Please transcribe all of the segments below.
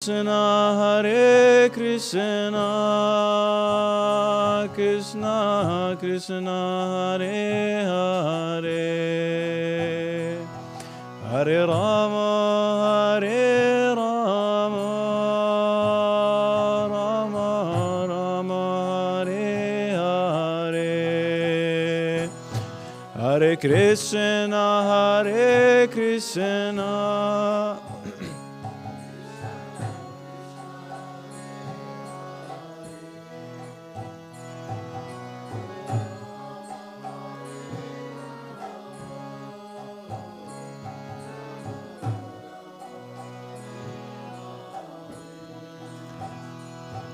Krishna, Hare Krishna, Krishna Krishna, Hare Hare, Hare Rama, Hare Rama, Rama Rama, Hare Hare, Hare Krishna, Hare Krishna.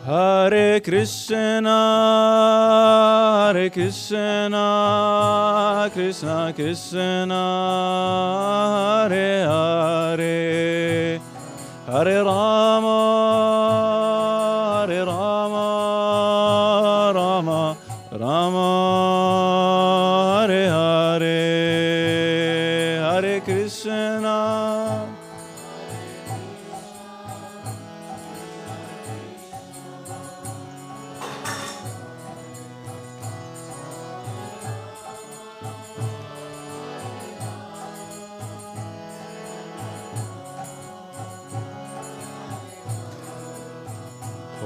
Hare Krishna, Hare Krishna, Krishna Krishna, Hare Hare, Hare Rama, Hare Rama, Rama Rama, Hare Hare, Hare Krishna.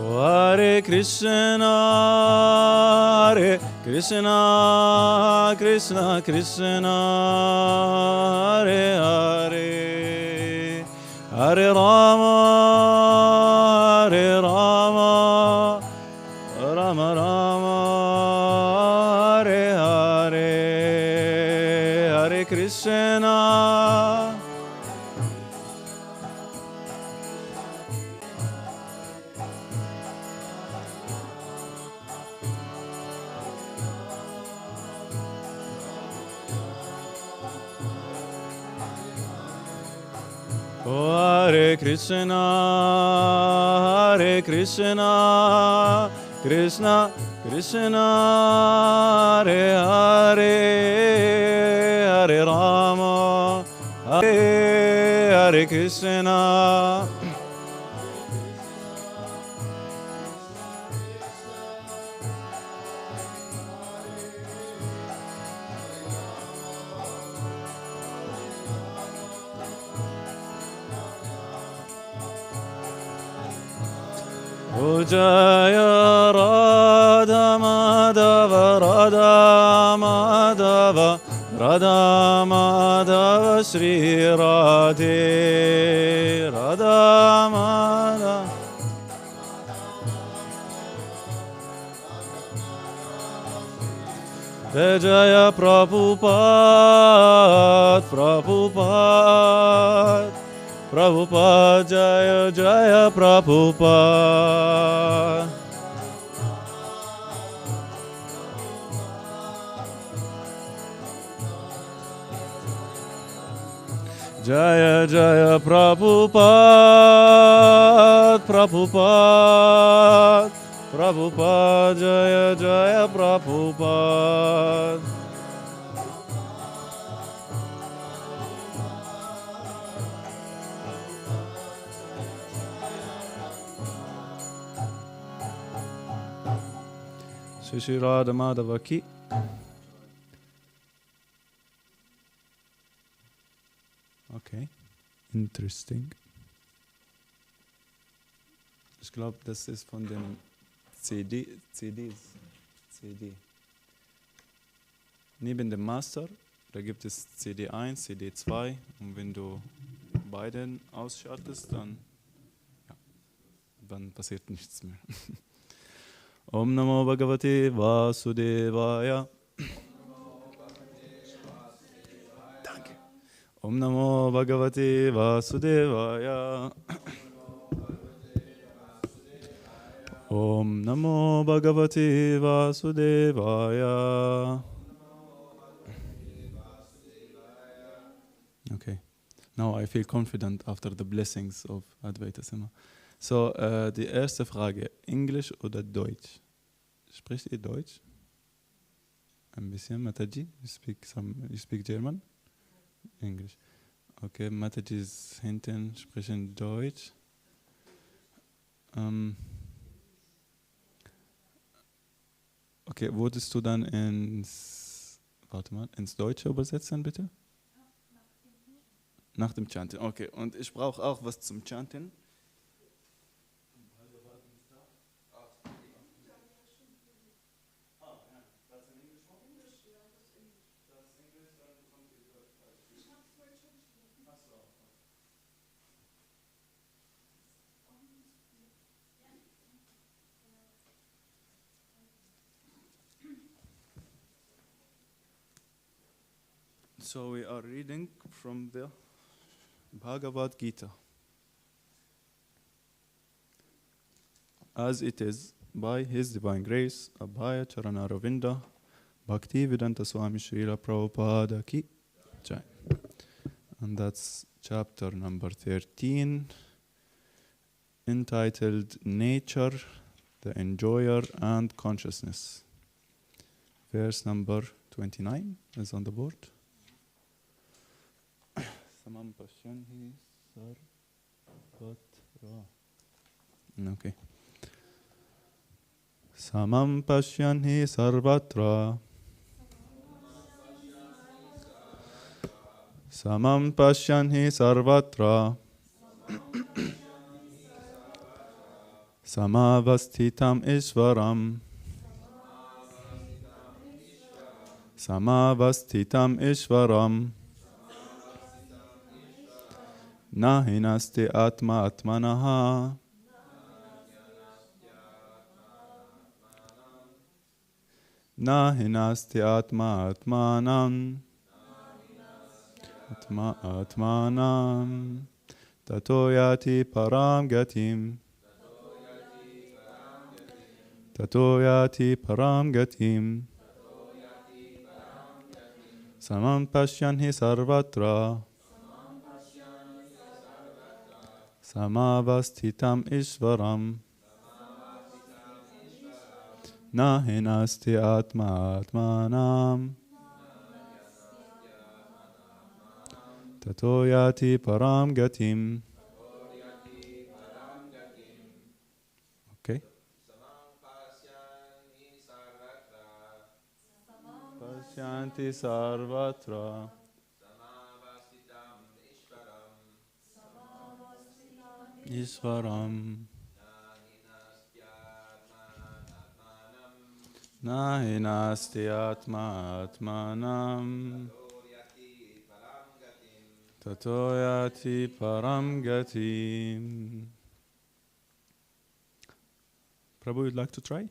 Hare Krishna, Hare Krishna, Krishna Krishna, Hare Hare, Hare Rama, Hare Rama, Rama Rama, Hare Hare, Hare Krishna. Hare Krishna, Hare Krishna, Krishna Krishna, Hare Hare, Hare Rama, Hare Krishna. O Jaya Radha Madhava, Radha Madhava, Radha Madhava, Shri Radhe, Radha Madhava. Jaya Prabhupada, Prabhupada, Prabhupada, Jaya Jaya Prabhupada. Jaya Jaya Prabhupada, Prabhupada, Prabhupada, Jaya Jaya Prabhupada. Shri Radha Madhava ki. Okay, interesting. Ich glaube, das ist von den CDs. Neben dem Master, da gibt es CD1, CD2 und wenn du beiden ausschaltest, dann passiert nichts mehr. Om Namo Bhagavate Vasudevaya. Danke. Om Namo Bhagavate Vasudevaya. Om Namo Bhagavate Vasudevaya. Okay. Now I feel confident after the blessings of Advaita Sima. So, die erste Frage, Englisch oder Deutsch? Spricht ihr Deutsch? Ein bisschen, Mataji? You speak German? English. Okay, Mataji ist hinten, sprechen Deutsch. Okay, würdest du dann ins Deutsche übersetzen, bitte? Nach dem Chanting, okay. Und ich brauche auch was zum Chanting. So we are reading from the Bhagavad Gita. As it is by His Divine Grace, Abhaya Charana Ravinda, Bhakti Vedanta Swami Srila Prabhupada Ki Jai. And that's chapter number 13, entitled Nature, the Enjoyer and Consciousness. Verse number 29 is on the board. Samam Pashyanhi Sarvatra. Okay. Samam Pashyanhi Sarvatra. Samam Pashyanhi Sarvatra. Samavastitam Ishvaram. Samavastitam Ishvaram. Nahinasti Atma Atmanaha. Nahinasti Atma Atmanam. Atma Atmanam. Tato yati param gatim. Tato yati param gatim. Samam pashyanhi sarvatra. Samavastitam ishvaram. Nahinasti atma atmanam. Tato yati param gatim. Okay. Pashyanti sarvatra. Ishvaram. Nahinasti atma atmanam. Tato yati param gatim. Prabhu, you'd like to try?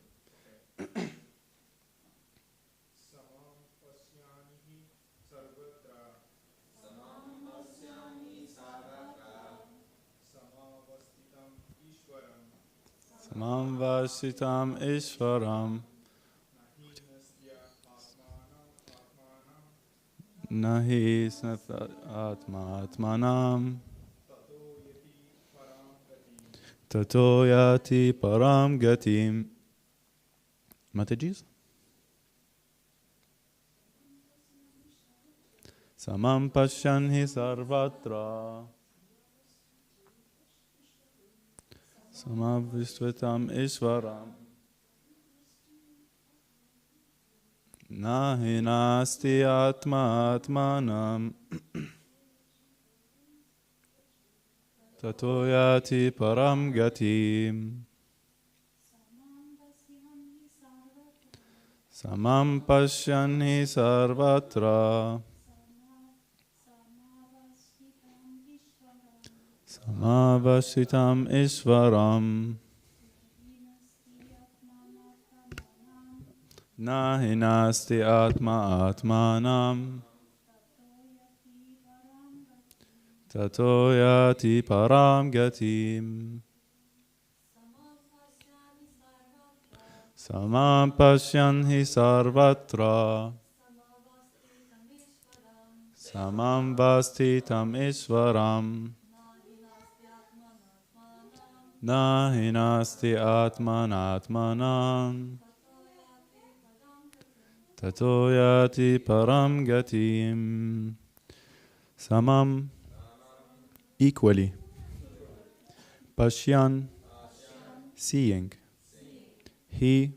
Samam vasitam ishvaram. Nahi snata atma atmanam. Tato yati param gatim. Mataji's? Samam pashyanhi sarvatra. Samavishvatam ishvaram. Nahinasti atma atmanam. Tato yati param gatim. Samam pashyanhi sarvatra. Samavasitam ishvaram. Nahinasti atma atmanam. Tato yati param gatim. Samam pashyanhi sarvatra. Samam vastitam ishvaram. Nahinasti atman atmanam. Tato yati param gatim. Samam, equally. Pashyan, seeing. He,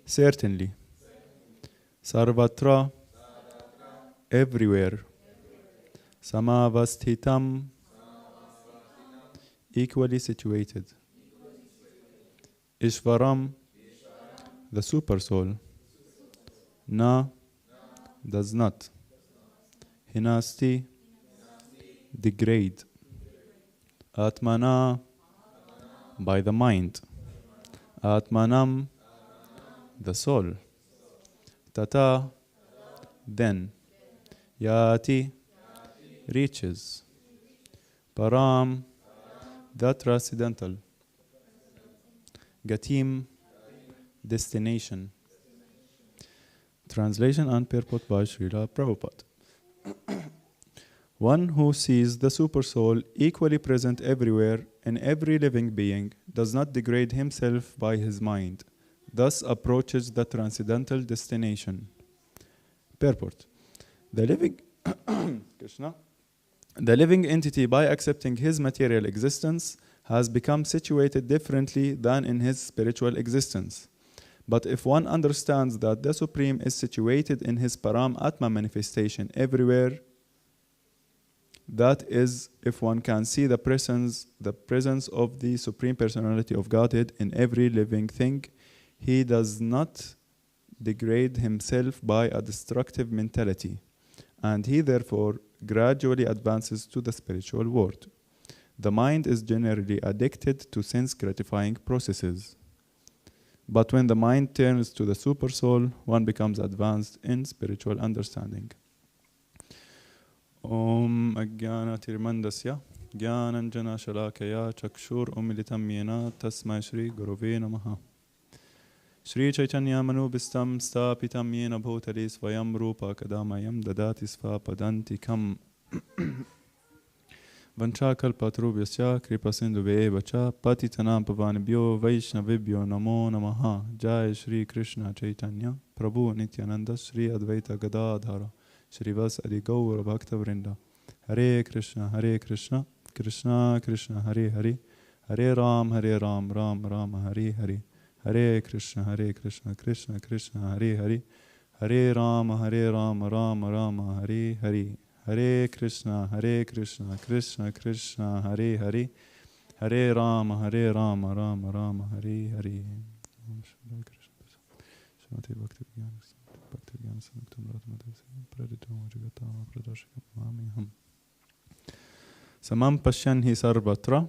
certainly. Sarvatra, everywhere. Samavasthitam, equally situated. Ishvaram, the super soul. Na, does not. Hinasti, degrade. Atmana, by the mind. Atmanam, the soul. Tata, then. Yati, reaches. Param, the transcendental. Gatim, destination. Translation and purport by Srila Prabhupada. One who sees the super soul equally present everywhere in every living being does not degrade himself by his mind, thus approaches the transcendental destination. Purport. The living Krishna, the living entity, by accepting his material existence, has become situated differently than in his spiritual existence. But if one understands that the Supreme is situated in his Param Atma manifestation everywhere, that is, if one can see the presence of the Supreme Personality of Godhead in every living thing, he does not degrade himself by a destructive mentality, and he therefore gradually advances to the spiritual world. The mind is generally addicted to sense-gratifying processes. But when the mind turns to the super soul, one becomes advanced in spiritual understanding. Om Ajnana Tirmandasya Jnananjana Shalakaya Chakshur Umilitam Yena Tasmai Shri Gurave Namaha. Shri Chaitanya Manubhistam Stapitam Yena Bhutali Svayam Rupa Kadamayam Dadati Sva Padantikam. Vanchakalpatrubhyasya Kripasindhuvevacha Patitanam Pavanibhyo Vaishnavibhyo Namo Namaha. Jai Shri Krishna Chaitanya Prabhu Nityananda Shri Advaita Gadadhara Shrivas Adi Gaura Bhakta Vrinda. Hare Krishna, Krishna Krishna, Hare Hare, Hare Ram, Ram Ram, Hare Hare. Hare Krishna, Krishna Krishna, Hare Hare, Hare Ram, Ram Ram, Hare Hare. Hare Krishna, Krishna Krishna, Hare Hare, Hare Ram, Ram Hare Hare. Samam Pashyan hi sarvatra,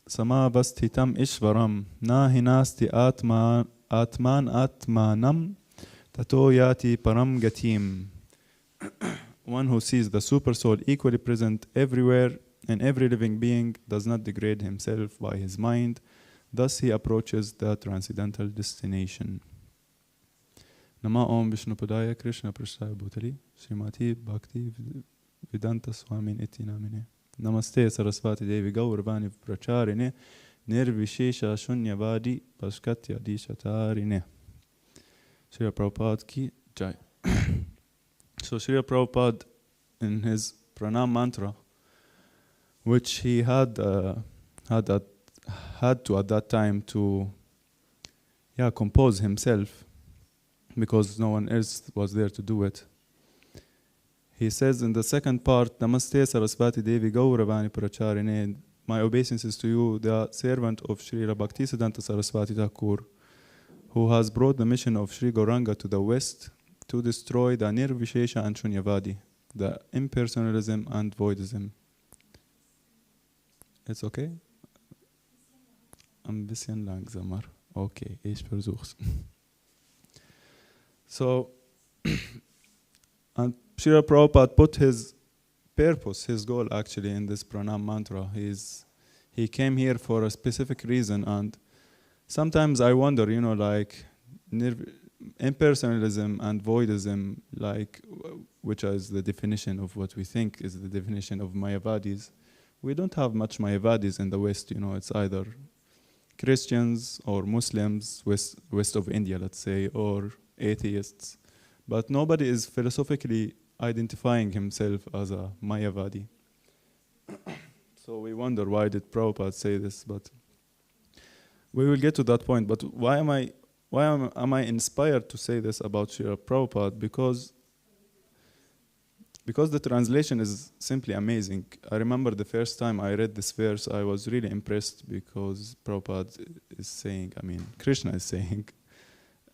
samavasthitam ishvaram, na hinasti atman atmanam, tato yati param gatim. One who sees the super soul equally present everywhere in every living being does not degrade himself by his mind, thus he approaches the transcendental destination. Nama Om Vishnu Padaya Krishna Prasthaya Bhutali Srimati Bhakti Vedanta Swamin Iti Namine. Namaste Saraswati Devi Gaurvani Pracharine Nirvishesha Shunyavadi Paskatya Dishatarine. Srila Prabhupada ki Jai. So Srila Prabhupada, in his pranam mantra, which he had to at that time to compose himself, because no one else was there to do it. He says in the second part, Namaste Saraswati Devi Gauravani Pracharine, my obeisances to you, the servant of Srila Bhaktisiddhanta Saraswati Thakur, who has brought the mission of Sri Gauranga to the West to destroy the Nirvishesha and Shunyavadi, the impersonalism and voidism. It's okay? Ein bisschen langsamer. Okay, ich versuch's. So, and Srila Prabhupada put his purpose, his goal actually in this pranam mantra. He came here for a specific reason, and sometimes I wonder, like impersonalism and voidism, like which is the definition of what we think is the definition of Mayavadis. We don't have much Mayavadis in the West, it's either Christians or Muslims, west of India, let's say, or atheists. But nobody is philosophically identifying himself as a Mayavadi. So we wonder, why did Prabhupada say this? But We will get to that point, but am I inspired to say this about Srila Prabhupada? Because the translation is simply amazing. I remember the first time I read this verse, I was really impressed because Prabhupada is saying, Krishna is saying,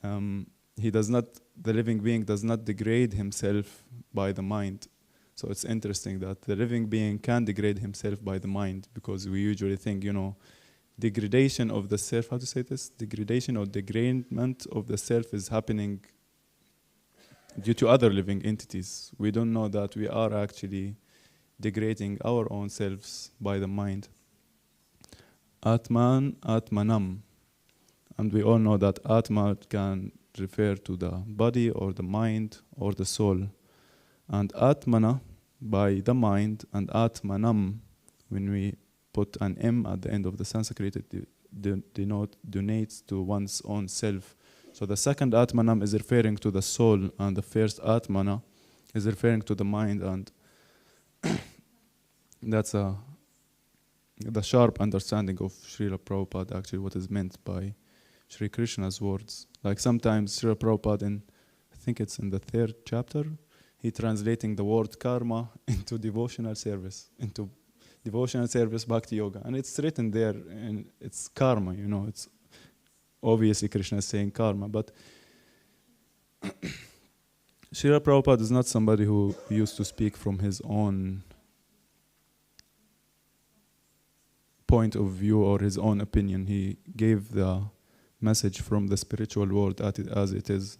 the living being does not degrade himself by the mind. So it's interesting that the living being can degrade himself by the mind, because we usually think, degradation of the self, how to say this? Degradation or degradement of the self is happening due to other living entities. We don't know that we are actually degrading our own selves by the mind. Atman, Atmanam. And we all know that Atma can refer to the body or the mind or the soul. And Atmana by the mind, and Atmanam, when we put an M at the end of the Sanskrit, it donates to one's own self. So the second Atmanam is referring to the soul, and the first Atmana is referring to the mind, and that's the sharp understanding of Srila Prabhupada, actually what is meant by Sri Krishna's words. Like sometimes Srila Prabhupada, I think it's in the 3rd chapter, he translating the word karma into devotional service, bhakti yoga. And it's written there, and it's karma, it's obviously Krishna is saying karma, but Srila Prabhupada is not somebody who used to speak from his own point of view or his own opinion. He gave the message from the spiritual world as it is.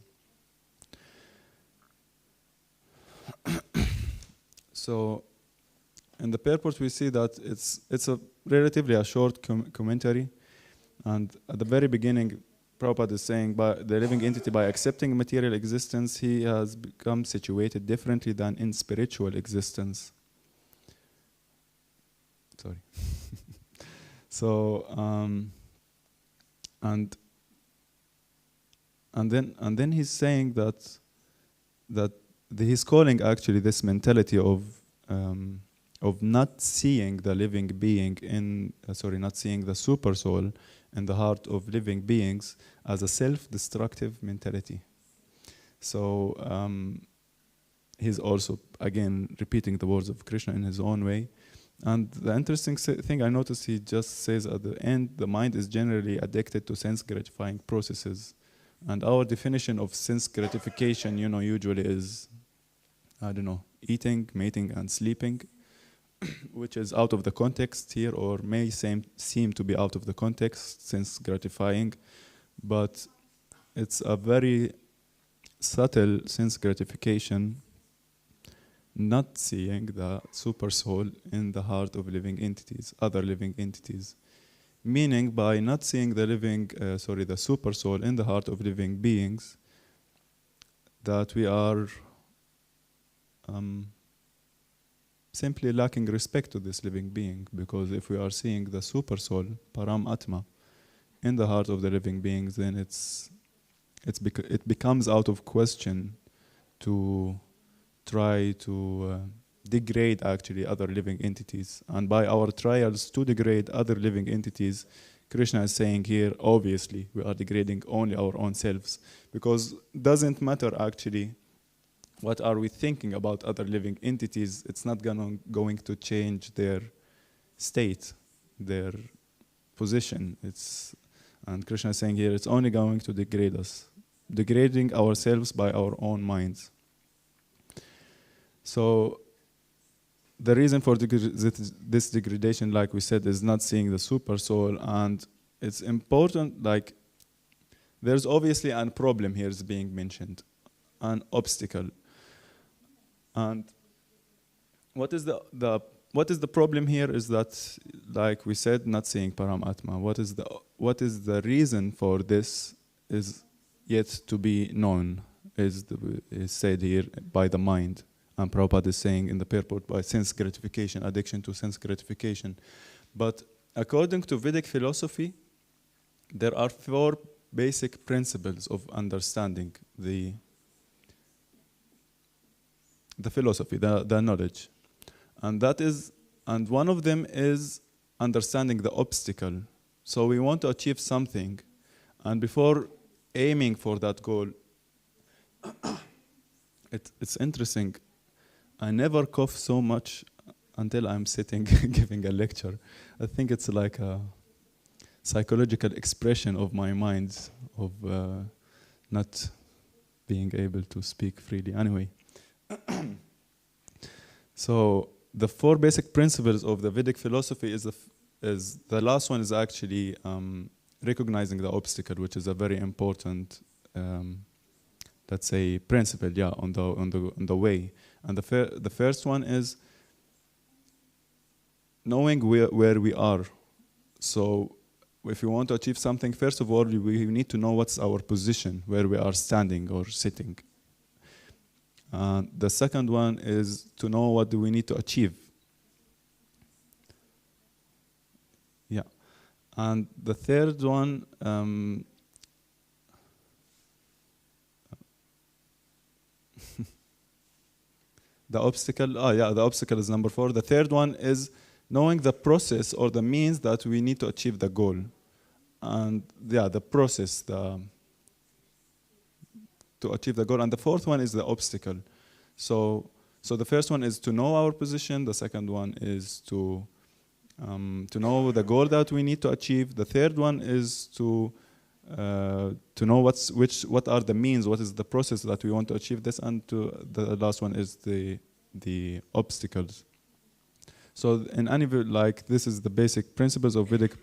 So in the purport we see that it's a relatively a short commentary, and at the very beginning Prabhupada is saying, by the living entity, by accepting material existence, he has become situated differently than in spiritual existence. Sorry. So and then he's saying that he's calling actually this mentality of not seeing the living being not seeing the super soul in the heart of living beings as a self-destructive mentality. So he's also again repeating the words of Krishna in his own way. And the interesting thing I noticed, he just says at the end, the mind is generally addicted to sense gratifying processes. And our definition of sense gratification, usually is, eating, mating, and sleeping, which is out of the context here, or may seem to be out of the context, sense gratifying, but it's a very subtle sense gratification, not seeing the super soul in the heart of living entities, other living entities. Meaning, by not seeing the super soul in the heart of living beings, that we are simply lacking respect to this living being. Because if we are seeing the super soul, Param Atma, in the heart of the living beings, then it becomes out of question to try to degrade actually other living entities. And by our trials to degrade other living entities, Krishna is saying here, obviously, we are degrading only our own selves. Because it doesn't matter actually what are we thinking about other living entities, it's not going to change their state, their position. And Krishna is saying here, it's only going to degrade us, degrading ourselves by our own minds. So the reason for this degradation, like we said, is not seeing the super soul. And it's important, like, there's obviously a problem here is being mentioned, an obstacle. And what is the problem here is that, like we said, not seeing Paramatma. What is the reason for this is yet to be known, is said here by the mind. And Prabhupada is saying in the purport, by sense gratification, addiction to sense gratification. But according to Vedic philosophy, there are 4 basic principles of understanding the philosophy, the knowledge. And one of them is understanding the obstacle. So we want to achieve something, and before aiming for that goal, it's interesting. I never cough so much until I'm sitting giving a lecture. I think it's like a psychological expression of my mind of not being able to speak freely. Anyway, so the four basic principles of the Vedic philosophy is the last one is actually recognizing the obstacle, which is a very important, let's say, principle, on the way. And the first one is knowing where we are. So if we want to achieve something, first of all, we need to know what's our position, where we are standing or sitting. The second one is to know what do we need to achieve. Yeah. And the third one, the obstacle, the obstacle is number 4. The third one is knowing the process or the means that we need to achieve the goal. And the process to achieve the goal. And the fourth one is the obstacle. So the first one is to know our position. The second one is to know the goal that we need to achieve. The third one is to know what are the means, what is the process that we want to achieve this, and the last one is the obstacles. So in any this is the basic principles of Vedic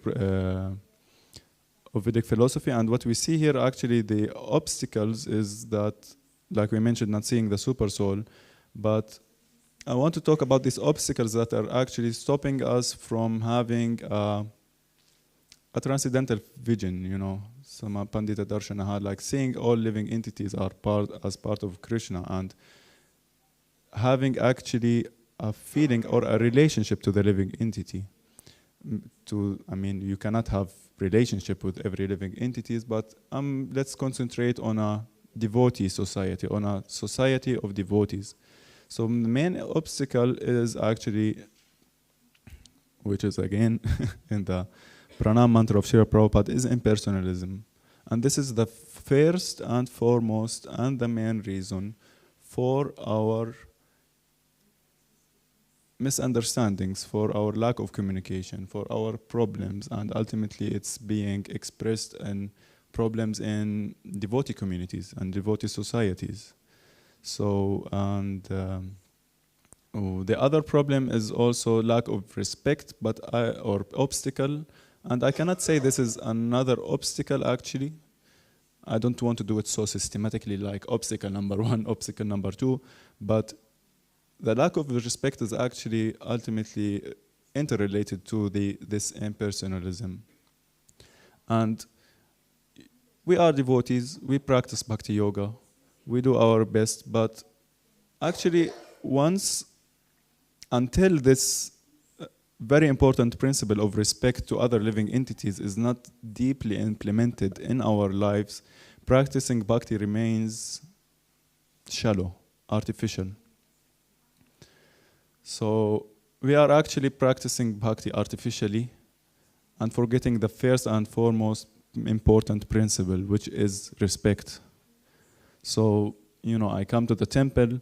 philosophy, and what we see here actually the obstacles is that, like we mentioned, not seeing the super soul, but I want to talk about these obstacles that are actually stopping us from having a transcendental vision, Sama Pandita Darshana had, like seeing all living entities are as part of Krishna, and having actually a feeling or a relationship to the living entity. You cannot have relationship with every living entities, but let's concentrate on a devotee society, on a society of devotees. So the main obstacle is actually, which is again in the Pranam mantra of Srila Prabhupada, is impersonalism. And this is the first and foremost and the main reason for our misunderstandings, for our lack of communication, for our problems, and ultimately it's being expressed in problems in devotee communities and devotee societies. So, and the other problem is also lack of respect, or obstacle. And I cannot say this is another obstacle actually. I don't want to do it so systematically like obstacle number 1, obstacle number 2, but the lack of respect is actually ultimately interrelated to this impersonalism. And we are devotees, we practice bhakti yoga, we do our best, but actually until this very important principle of respect to other living entities is not deeply implemented in our lives, practicing bhakti remains shallow, artificial. So we are actually practicing bhakti artificially and forgetting the first and foremost important principle, which is respect. So, I come to the temple,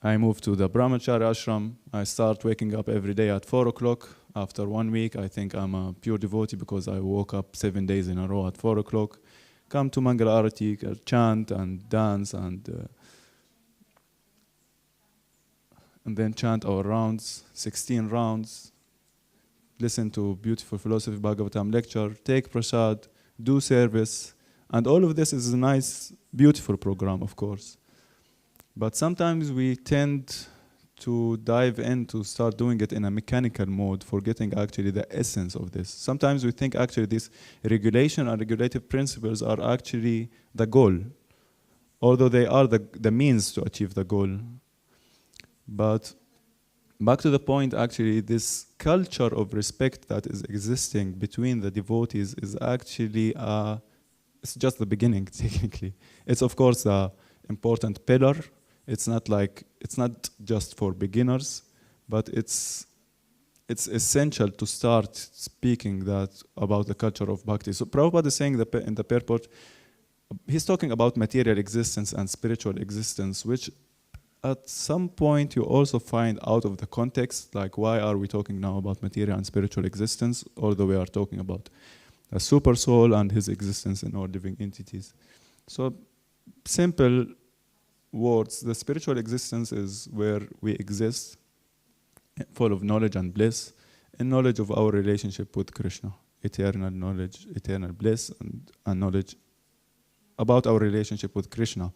I move to the brahmachari ashram, I start waking up every day at 4 o'clock. After 1 week, I think I'm a pure devotee because I woke up 7 days in a row at 4 o'clock. Come to Mangala Arati, chant and dance and then chant our rounds, 16 rounds, listen to beautiful philosophy Bhagavatam lecture, take prasad, do service, and all of this is a nice, beautiful program, of course. But sometimes we tend to dive in to start doing it in a mechanical mode, forgetting actually the essence of this. Sometimes we think actually these regulation and regulative principles are actually the goal, although they are the means to achieve the goal. But back to the point, actually, this culture of respect that is existing between the devotees is actually, it's just the beginning, technically. It's, of course, an important pillar. It's not just for beginners, but it's it's essential to start speaking that about the culture of bhakti. So Prabhupada is saying that in the purport, he's talking about material existence and spiritual existence, which at some point you also find out of the context, like why are we talking now about material and spiritual existence, although we are talking about a super soul and his existence in all living entities. So simple words, the spiritual existence is where we exist, full of knowledge and bliss, in knowledge of our relationship with Krishna, eternal knowledge, eternal bliss, and knowledge about our relationship with Krishna.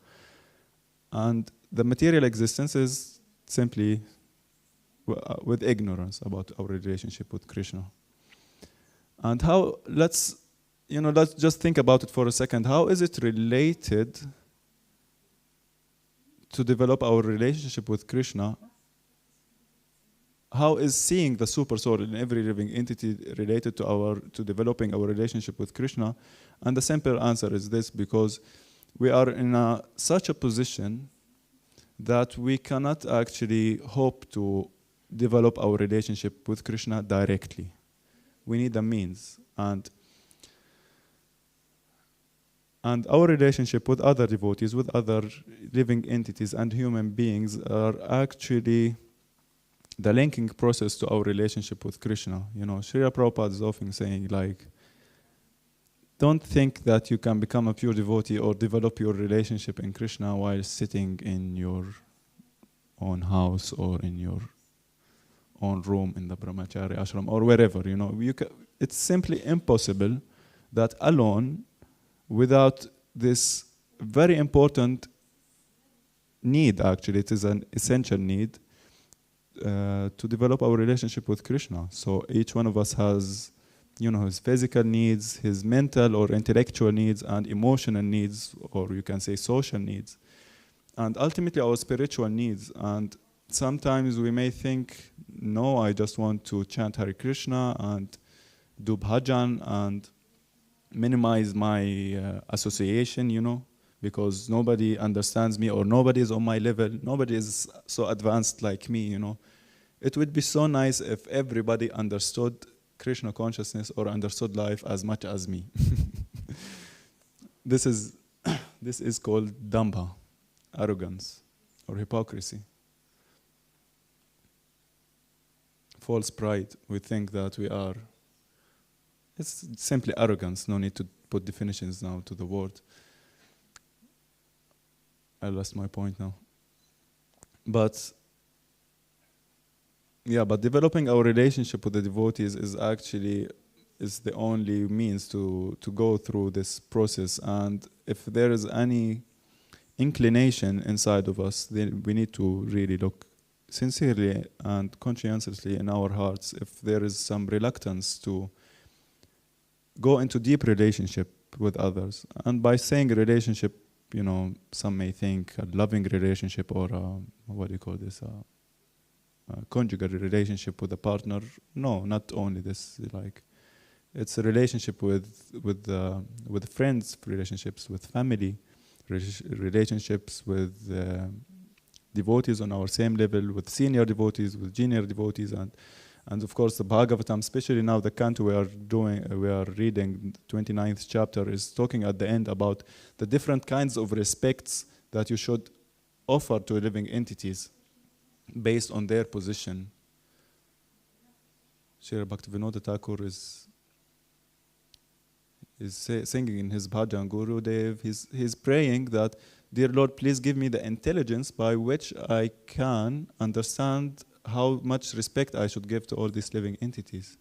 And the material existence is simply with ignorance about our relationship with Krishna. And how, let's just think about it for a second. How is it related to develop our relationship with Krishna? How is seeing the super soul in every living entity related to developing our relationship with Krishna? And the simple answer is this: because we are in such a position that we cannot actually hope to develop our relationship with Krishna directly. We need a means. And our relationship with other devotees, with other living entities and human beings are actually the linking process to our relationship with Krishna. Srila Prabhupada is often saying, like, don't think that you can become a pure devotee or develop your relationship in Krishna while sitting in your own house or in your own room in the brahmachari ashram or wherever. It's simply impossible that alone, without this very important need, actually, it is an essential need to develop our relationship with Krishna. So each one of us has his physical needs, his mental or intellectual needs, and emotional needs, or you can say social needs, and ultimately our spiritual needs. And sometimes we may think, no, I just want to chant Hare Krishna and do bhajan and minimize my association, because nobody understands me or nobody is on my level, nobody is so advanced like me. It would be so nice if everybody understood Krishna consciousness or understood life as much as me. This is called dambha, arrogance or hypocrisy. False pride. We think that we are. It's simply arrogance. No need to put definitions now to the word. I lost my point now. But developing our relationship with the devotees is the only means to go through this process. And if there is any inclination inside of us, then we need to really look sincerely and conscientiously in our hearts if there is some reluctance to go into deep relationship with others. And by saying relationship, some may think a loving relationship or a conjugal relationship with a partner. No, not only this. Like, it's a relationship with friends, relationships with family, relationships with devotees on our same level, with senior devotees, with junior devotees, and of course the Bhagavatam, especially now the canto we are reading, 29th chapter, is talking at the end about the different kinds of respects that you should offer to living entities based on their position. Srila Bhaktivinoda Thakur is singing in his bhajan, Gurudev, he's praying that, dear Lord, please give me the intelligence by which I can understand how much respect I should give to all these living entities.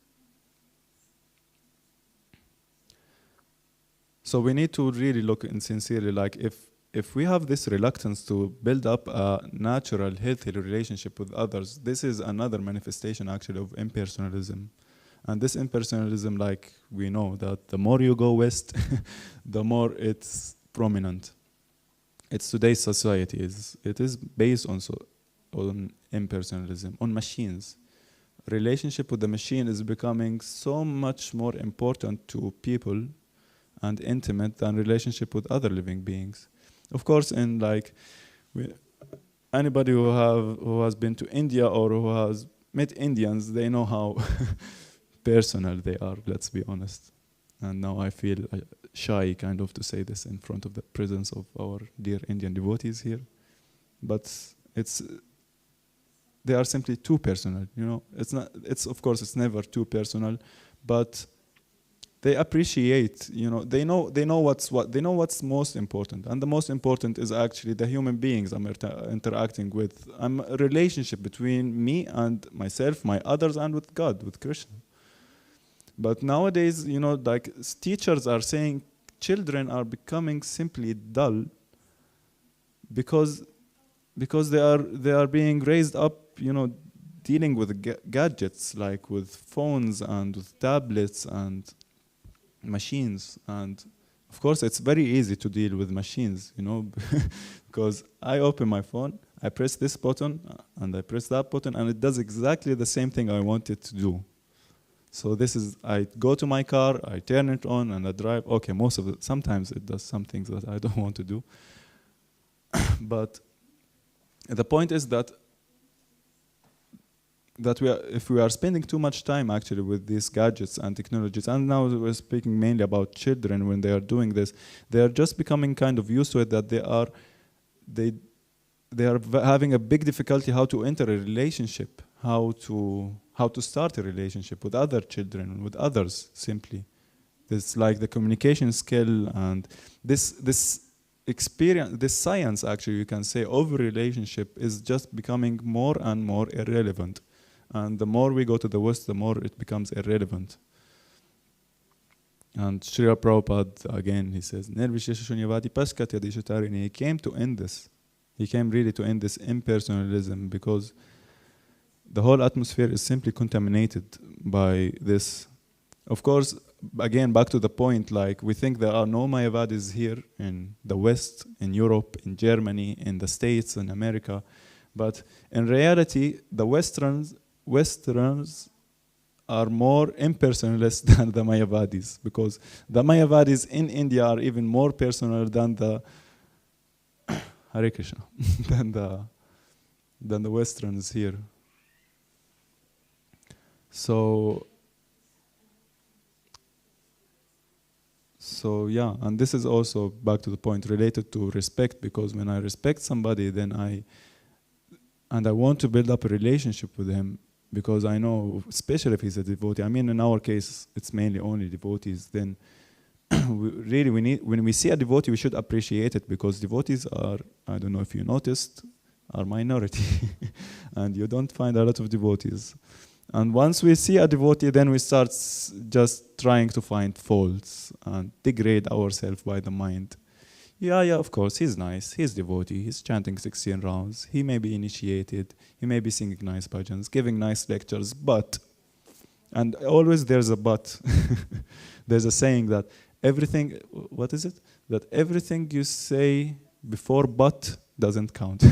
So we need to really look and sincerely, like, if we have this reluctance to build up a natural, healthy relationship with others, this is another manifestation actually of impersonalism. And this impersonalism, like we know, that the more you go west, the more it's prominent. It's today's society. It is based on impersonalism, on machines. Relationship with the machine is becoming so much more important to people and intimate than relationship with other living beings. Of course, anybody who has been to India or who has met Indians, they know how personal they are, let's be honest. And now I feel shy kind of to say this in front of the presence of our dear Indian devotees here. But they are simply too personal, you know. Of course it's never too personal, but they appreciate, you know, they know what's most important, and the most important is actually the human beings I'm interacting with. I'm a relationship between me and myself, my others, and with God, with Krishna. But nowadays, you know, like teachers are saying children are becoming simply dull because they are being raised up, you know, dealing with gadgets, like with phones and with tablets and machines. And of course it's very easy to deal with machines, you know, because I open my phone, I press this button and I press that button, and it does exactly the same thing I want it to do. So I go to my car, I turn it on and I drive. Okay, sometimes it does some things that I don't want to do. But the point is that if we are spending too much time actually with these gadgets and technologies, and now we're speaking mainly about children when they are doing this, they are just becoming kind of used to it, that they are having a big difficulty how to enter a relationship, how to start a relationship with other children, with others simply. This like the communication skill and this experience, this science actually you can say of a relationship is just becoming more and more irrelevant. And the more we go to the West, the more it becomes irrelevant. And Srila Prabhupada, again, he says, he came to end this. He came really to end this impersonalism, because the whole atmosphere is simply contaminated by this. Of course, again, back to the point, like we think there are no Mayavadis here in the West, in Europe, in Germany, in the States, in America. But in reality, the Westerns are more impersonalist than the Mayavadis, because the Mayavadis in India are even more personal than the Hare Krishna, than the Westerns here. So yeah, and this is also back to the point related to respect, because when I respect somebody, then I want to build up a relationship with him, because I know, especially if he's a devotee, I mean in our case it's mainly only devotees, then when we see a devotee we should appreciate it, because devotees are, I don't know if you noticed, are minority and you don't find a lot of devotees. And once we see a devotee, then we start just trying to find faults and degrade ourselves by the mind. Yeah, of course, he's nice, he's devotee, he's chanting 16 rounds, he may be initiated, he may be singing nice bhajans, giving nice lectures, but, and always there's a but. There's a saying that everything, what is it? That everything you say before but doesn't count.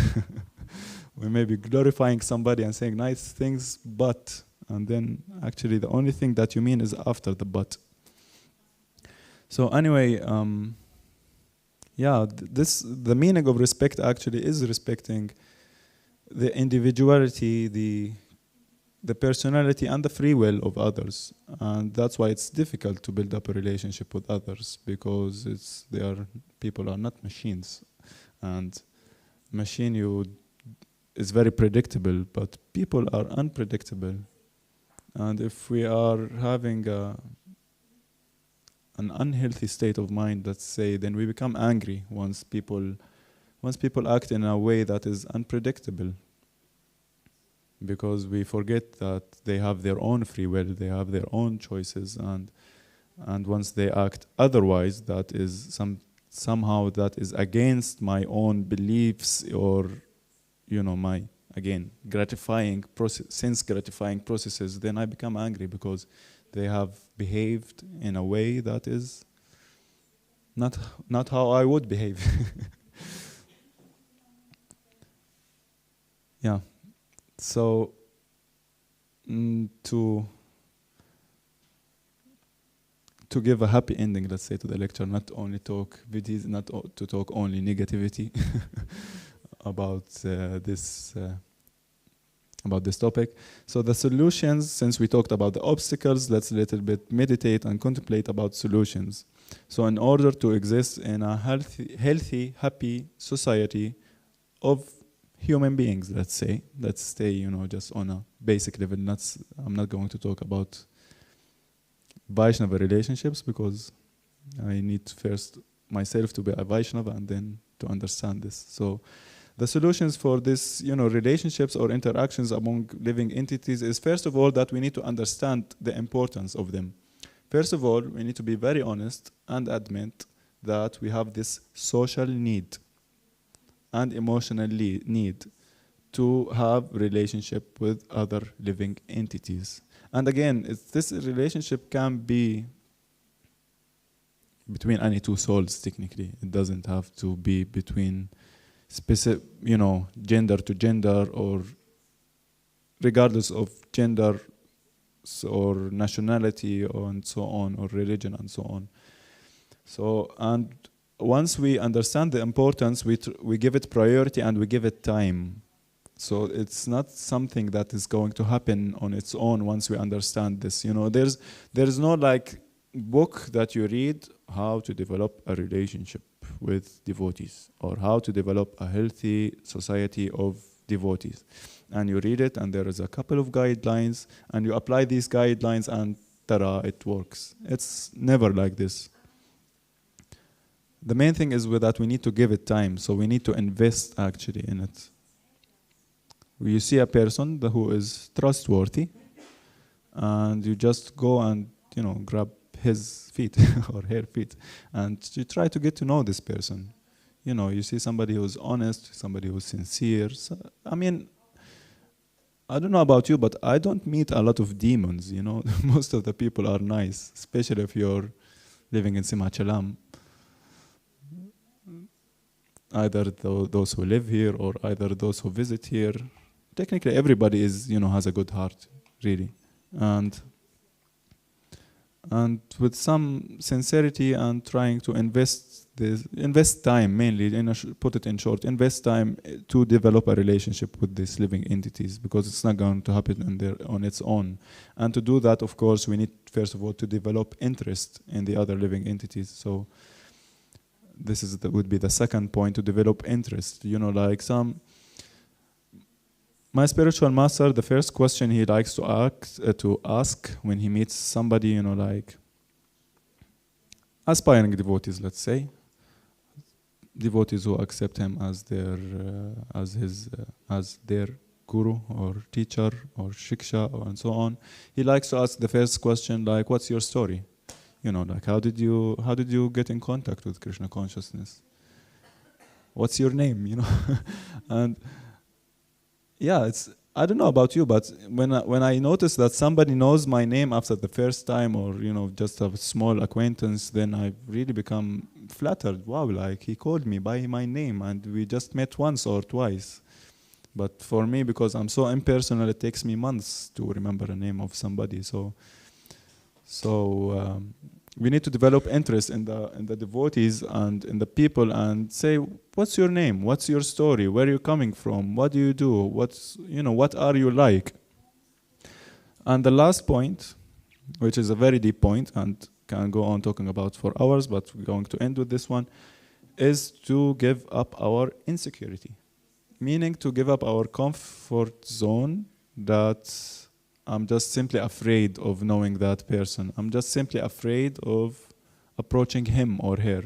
We may be glorifying somebody and saying nice things, but, and then actually the only thing that you mean is after the but. So anyway, yeah, the meaning of respect actually is respecting the individuality, the personality and the free will of others. And that's why it's difficult to build up a relationship with others, because people are not machines. And machine is very predictable, but people are unpredictable. And if we are having an unhealthy state of mind, let's say, then we become angry once people act in a way that is unpredictable, because we forget that they have their own free will, they have their own choices, and once they act otherwise, that is somehow that is against my own beliefs, or my, again, sense gratifying processes, then I become angry because they have behaved in a way that is not how I would behave. Yeah. So to give a happy ending, let's say, to the lecture, not only talk vidis, not to talk only negativity about this about this topic. So the solutions, since we talked about the obstacles, let's a little bit meditate and contemplate about solutions. So in order to exist in a healthy, happy society of human beings, let's say, let's stay, just on a basic level. I'm not going to talk about Vaishnava relationships because I need first myself to be a Vaishnava and then to understand this. So the solutions for this, relationships or interactions among living entities is, first of all, that we need to understand the importance of them. First of all, we need to be very honest and admit that we have this social need and emotional need to have relationship with other living entities. And again, this relationship can be between any two souls, technically. It doesn't have to be between specific, gender to gender, or regardless of gender or nationality and so on, or religion and so on. So, and once we understand the importance, we give it priority and we give it time. So it's not something that is going to happen on its own once we understand this. There's no like book that you read how to develop a relationship with devotees or how to develop a healthy society of devotees. And you read it and there is a couple of guidelines and you apply these guidelines and ta-da, it works. It's never like this. The main thing is with that we need to give it time. So we need to invest actually in it. You see a person who is trustworthy and you just go and, grab his feet or her feet and you try to get to know this person. You see somebody who's honest, somebody who's sincere. So, I don't know about you, but I don't meet a lot of demons, Most of the people are nice, especially if you're living in Simachalam. Either those who live here or either those who visit here. Technically, everybody is, has a good heart, really. And with some sincerity and trying to invest time mainly, put it in short, invest time to develop a relationship with these living entities, because it's not going to happen on its own. And to do that, of course, we need, first of all, to develop interest in the other living entities. So this would be the second point, to develop interest. My spiritual master, the first question he likes to ask when he meets somebody, like aspiring devotees, let's say, devotees who accept him as their guru or teacher or shiksha and so on. He likes to ask the first question, like, "What's your story? Like, how did you get in contact with Krishna consciousness? What's your name? And yeah, I don't know about you, but when I notice that somebody knows my name after the first time, or just a small acquaintance, then I really become flattered. Wow, like he called me by my name and we just met once or twice. But for me, because I'm so impersonal, it takes me months to remember the name of somebody. So we need to develop interest in the devotees and in the people, and say, what's your name? What's your story? Where are you coming from? What do you do? What are you like? And the last point, which is a very deep point and can go on talking about for hours, but we're going to end with this one, is to give up our insecurity. Meaning to give up our comfort zone, that I'm just simply afraid of knowing that person. I'm just simply afraid of approaching him or her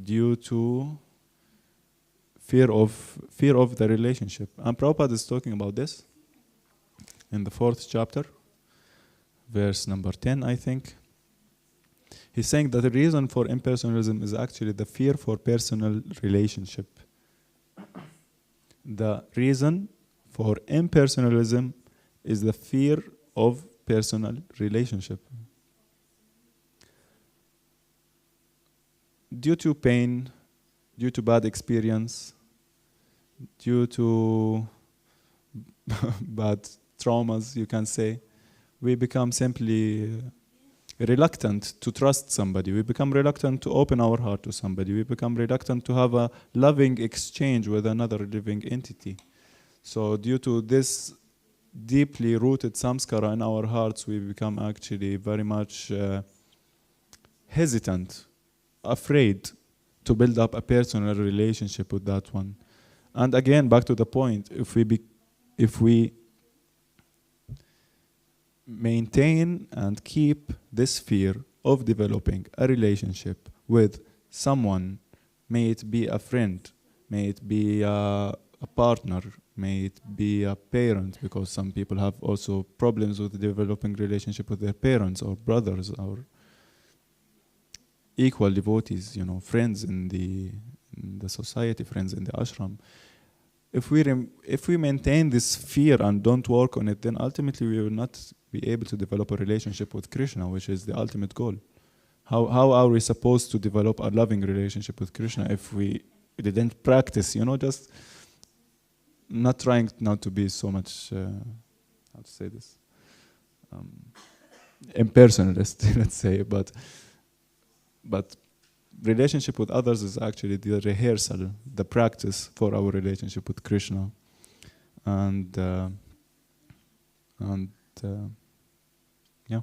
due to fear of the relationship. And Prabhupada is talking about this in the 4th chapter, verse number 10, I think. He's saying that the reason for impersonalism is actually the fear for personal relationship. The reason for impersonalism is the fear of personal relationship. Due to pain, due to bad experience, due to bad traumas, you can say, we become simply reluctant to trust somebody. We become reluctant to open our heart to somebody. We become reluctant to have a loving exchange with another living entity. So due to this deeply rooted samskara in our hearts, we become actually very much hesitant, afraid to build up a personal relationship with that one. And again, back to the point, if we maintain and keep this fear of developing a relationship with someone, may it be a friend, may it be a partner, may it be a parent, because some people have also problems with developing relationship with their parents or brothers or equal devotees, friends in the society, friends in the ashram. If we maintain this fear and don't work on it, then ultimately we will not be able to develop a relationship with Krishna, which is the ultimate goal. How are we supposed to develop a loving relationship with Krishna if we didn't practice, just not trying not to be so much, how to say this, impersonalist, let's say, but relationship with others is actually the rehearsal, the practice for our relationship with Krishna. And yeah,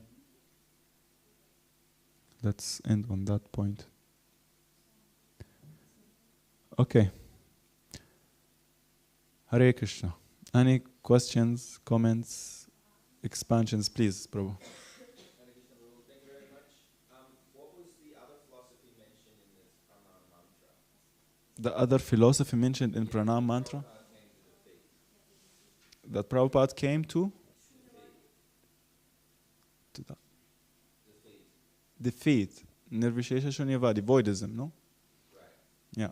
let's end on that point. Okay. Hare Krishna. Any questions, comments, expansions, please, Prabhu. The other philosophy mentioned in Pranam Mantra that Prabhupada came to defeat Nirvishesha Shunyavadi, voidism, no? Right. Yeah.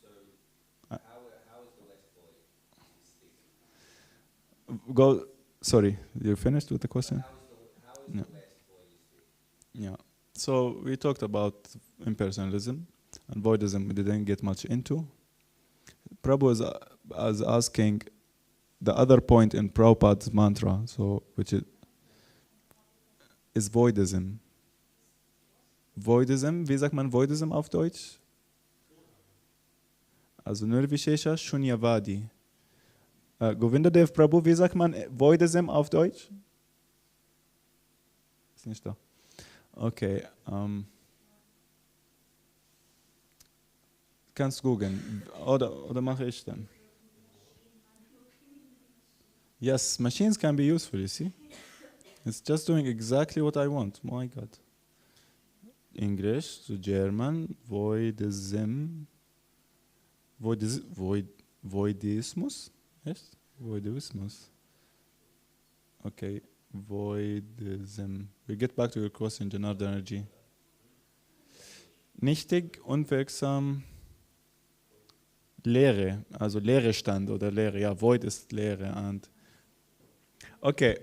So how is the less void? Sorry, you finished with the question? How is Yeah. the less voidistic? Yeah. So we talked about impersonalism and voidism we didn't get much into. Prabhu is asking the other point in Prabhupada's mantra, so which is voidism. Voidism, wie sagt man Voidism auf Deutsch? Also Nirvishesha Shunyavadi. Govindadev Prabhu, wie sagt man Voidism auf Deutsch? Ist nicht da. Okay. Kannst googeln. Oder mache ich dann? Yes, machines can be useful, you see? It's just doing exactly what I want. My God. English to German, voidism. Voidismus? Yes? Voidismus. Okay, voidism. We get back to your question, Janardhan Energy. Nichtig, unwirksam, Leere, also Leerestand oder Leere. Ja, void ist Leere. And okay,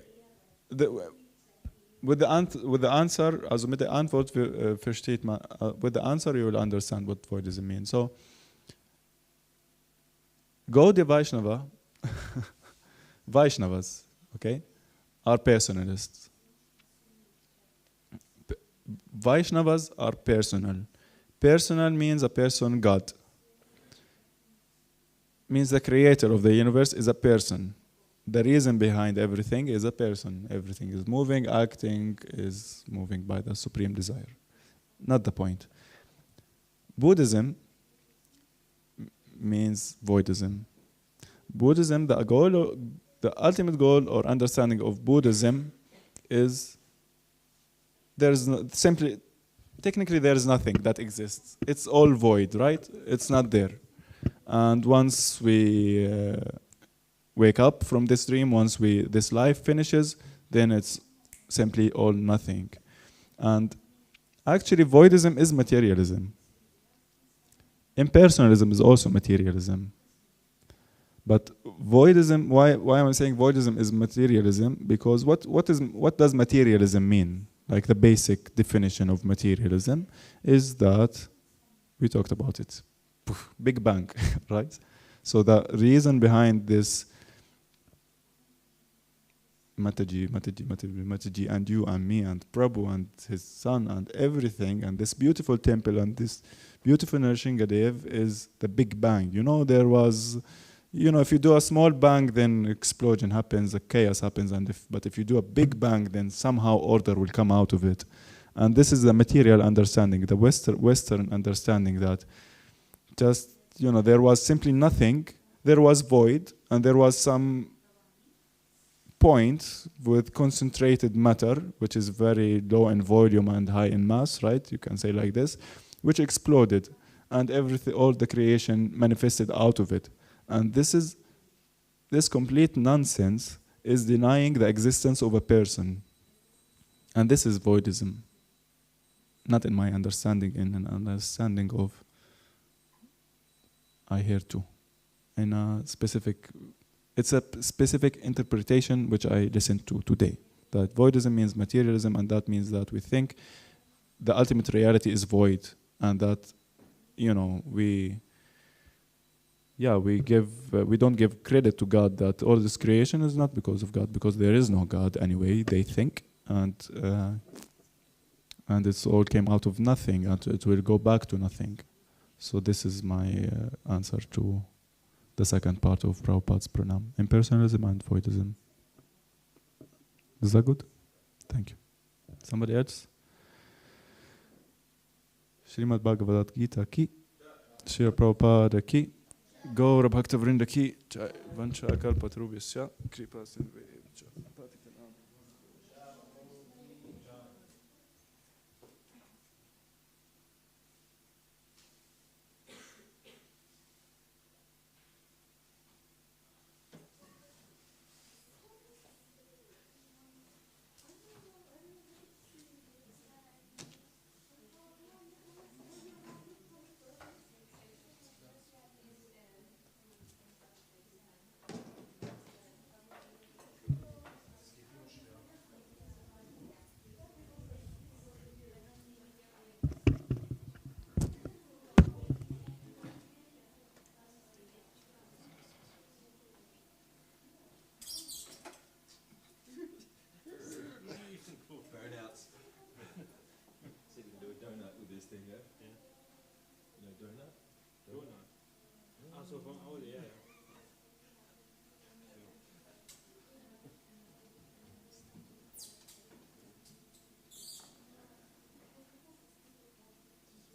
with the answer, also mit der Antwort versteht man, with the answer you will understand what voidism means. So, Gaudiya Vaishnava, Vaishnavas, okay, are personalists. Vaishnavas are personal. Personal means a person, God. Means the creator of the universe is a person. The reason behind everything is a person. Everything is moving, acting, is moving by the supreme desire. Not the point. Buddhism means voidism. Buddhism, the ultimate goal or understanding of Buddhism is technically there is nothing that exists. It's all void, right? It's not there. And once we wake up from this dream, once this life finishes, then it's simply all nothing. And actually voidism is materialism. Impersonalism is also materialism. But voidism, why am I saying voidism is materialism? Because what does materialism mean? Like the basic definition of materialism is that, we talked about it, Big Bang, right? So the reason behind this Mataji and you and me and Prabhu and his son and everything and this beautiful temple and this beautiful Nrsingadev is the Big Bang. There was you know, if you do a small bang, then explosion happens, a chaos happens, but if you do a big bang, then somehow order will come out of it. And this is the material understanding, the Western understanding that just, you know, there was simply nothing, there was void, and there was some point with concentrated matter, which is very low in volume and high in mass, right? You can say like this, which exploded, and everything, all the creation manifested out of it. And this complete nonsense is denying the existence of a person. And this is voidism. Not in my understanding, in an understanding of I hear too. In a specific, it's a specific interpretation which I listened to today. That voidism means materialism, and that means that we think the ultimate reality is void, and that, you know, we don't give credit to God, that all this creation is not because of God, because there is no God anyway, they think, and it's all came out of nothing, and it will go back to nothing. So this is my answer to the second part of Prabhupada's pranam: impersonalism and voidism. Is that good? Thank you. Somebody else? Srimad Bhagavad Gita ki, Srila Prabhupada ki, Gaura Bhakta Vrinda ki, Vancha Kalpatrubhyasya, Kripa Sindhuvebhyo. Burnouts. See if we can do a donut with this thing, yeah? Yeah. You know, donut? Donut. Also from, oh yeah.